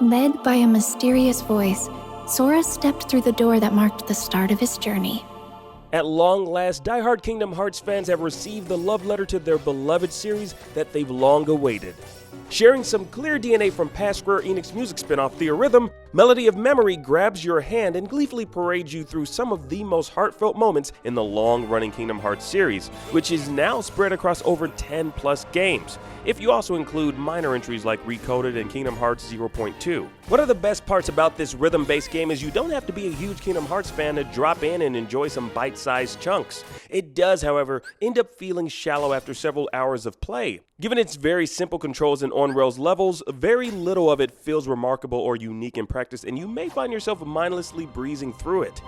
Led by a mysterious voice, Sora stepped through the door that marked the start of his journey. At long last, diehard Kingdom Hearts fans have received the love letter to their beloved series that they've long awaited. Sharing some clear DNA from past Square Enix music spin-off Theorhythm, Melody of Memory grabs your hand and gleefully parades you through some of the most heartfelt moments in the long-running Kingdom Hearts series, which is now spread across over 10 plus games, if you also include minor entries like Recoded and Kingdom Hearts 0.2. One of the best parts about this rhythm-based game is you don't have to be a huge Kingdom Hearts fan to drop in and enjoy some bite-sized chunks. It does, however, end up feeling shallow after several hours of play. Given its very simple controls and on-rails levels, very little of it feels remarkable or unique in practice, and you may find yourself mindlessly breezing through it.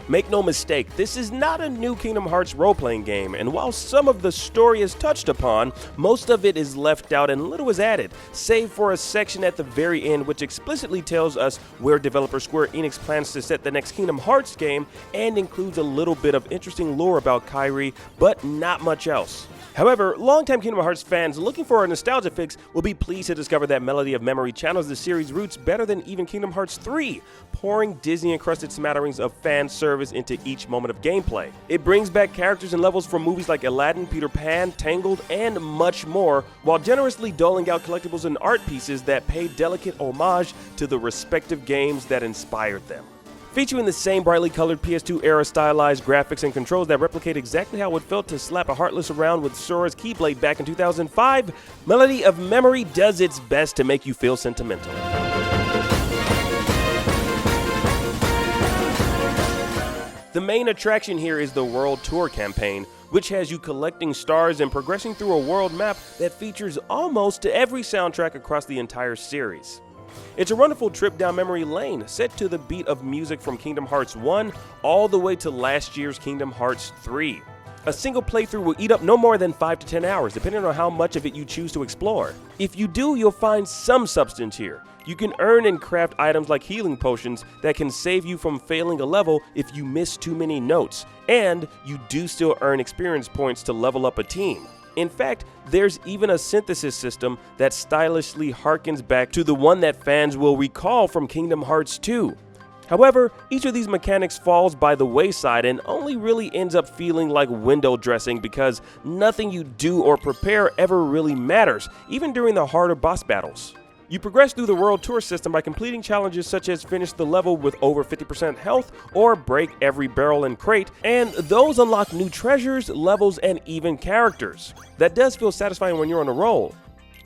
Make no mistake, this is not a new Kingdom Hearts role-playing game, and while some of the story is touched upon, most of it is left out and little is added, save for a section at the very end which explicitly tells us where developer Square Enix plans to set the next Kingdom Hearts game and includes a little bit of interesting lore about Kairi, but not much else. However, longtime Kingdom Hearts fans looking for a nostalgia fix will be pleased to discover that Melody of Memory channels the series' roots better than even Kingdom Hearts 3, pouring Disney-encrusted smatterings of fan service into each moment of gameplay. It brings back characters and levels from movies like Aladdin, Peter Pan, Tangled, and much more, while generously doling out collectibles and art pieces that pay delicate homage to the respective games that inspired them. Featuring the same brightly colored PS2 era stylized graphics and controls that replicate exactly how it felt to slap a Heartless around with Sora's Keyblade back in 2005, Melody of Memory does its best to make you feel sentimental. The main attraction here is the World Tour campaign, which has you collecting stars and progressing through a world map that features almost every soundtrack across the entire series. It's a wonderful trip down memory lane, set to the beat of music from Kingdom Hearts 1 all the way to last year's Kingdom Hearts 3. A single playthrough will eat up no more than 5 to 10 hours, depending on how much of it you choose to explore. If you do, you'll find some substance here. You can earn and craft items like healing potions that can save you from failing a level if you miss too many notes, and you do still earn experience points to level up a team. In fact, there's even a synthesis system that stylishly harkens back to the one that fans will recall from Kingdom Hearts 2. However, each of these mechanics falls by the wayside and only really ends up feeling like window dressing because nothing you do or prepare ever really matters, even during the harder boss battles. You progress through the World Tour system by completing challenges such as finish the level with over 50% health or break every barrel and crate, and those unlock new treasures, levels, and even characters. That does feel satisfying when you're on a roll.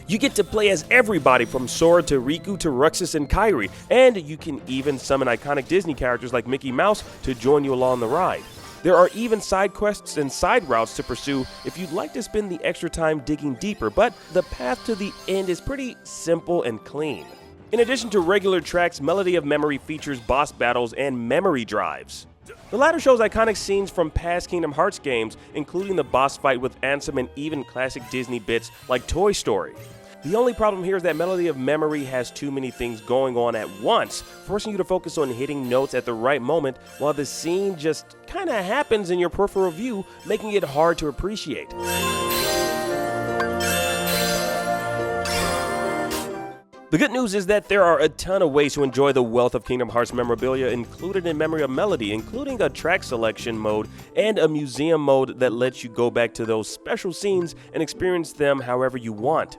You get to play as everybody from Sora to Riku to Ruxus and Kairi, and you can even summon iconic Disney characters like Mickey Mouse to join you along the ride. There are even side quests and side routes to pursue if you'd like to spend the extra time digging deeper, but the path to the end is pretty simple and clean. In addition to regular tracks, Melody of Memory features boss battles and memory drives. The latter shows iconic scenes from past Kingdom Hearts games, including the boss fight with Ansem and even classic Disney bits like Toy Story. The only problem here is that Melody of Memory has too many things going on at once, forcing you to focus on hitting notes at the right moment while the scene just kinda happens in your peripheral view, making it hard to appreciate. The good news is that there are a ton of ways to enjoy the wealth of Kingdom Hearts memorabilia included in Memory of Melody, including a track selection mode and a museum mode that lets you go back to those special scenes and experience them however you want.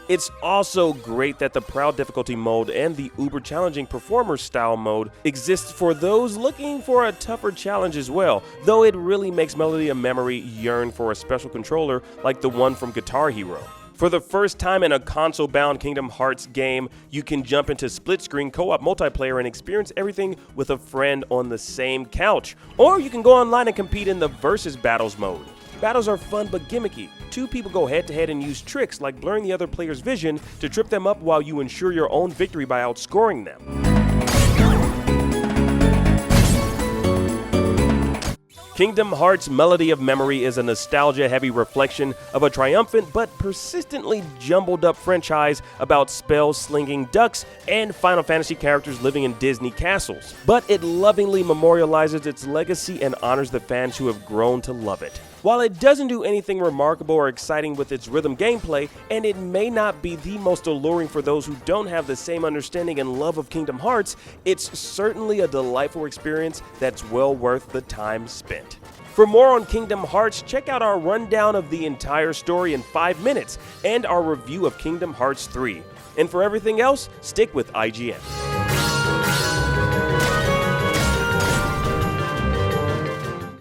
It's also great that the Proud difficulty mode and the uber challenging performer style mode exists for those looking for a tougher challenge as well, though it really makes Melody of Memory yearn for a special controller like the one from Guitar Hero. For the first time in a console-bound Kingdom Hearts game, you can jump into split-screen co-op multiplayer and experience everything with a friend on the same couch. Or you can go online and compete in the Versus Battles mode. Battles are fun but gimmicky. Two people go head-to-head and use tricks like blurring the other player's vision to trip them up while you ensure your own victory by outscoring them. Kingdom Hearts Melody of Memory is a nostalgia-heavy reflection of a triumphant but persistently jumbled-up franchise about spell-slinging ducks and Final Fantasy characters living in Disney castles. But it lovingly memorializes its legacy and honors the fans who have grown to love it. While it doesn't do anything remarkable or exciting with its rhythm gameplay, and it may not be the most alluring for those who don't have the same understanding and love of Kingdom Hearts, it's certainly a delightful experience that's well worth the time spent. For more on Kingdom Hearts, check out our rundown of the entire story in 5 minutes and our review of Kingdom Hearts 3. And for everything else, stick with IGN.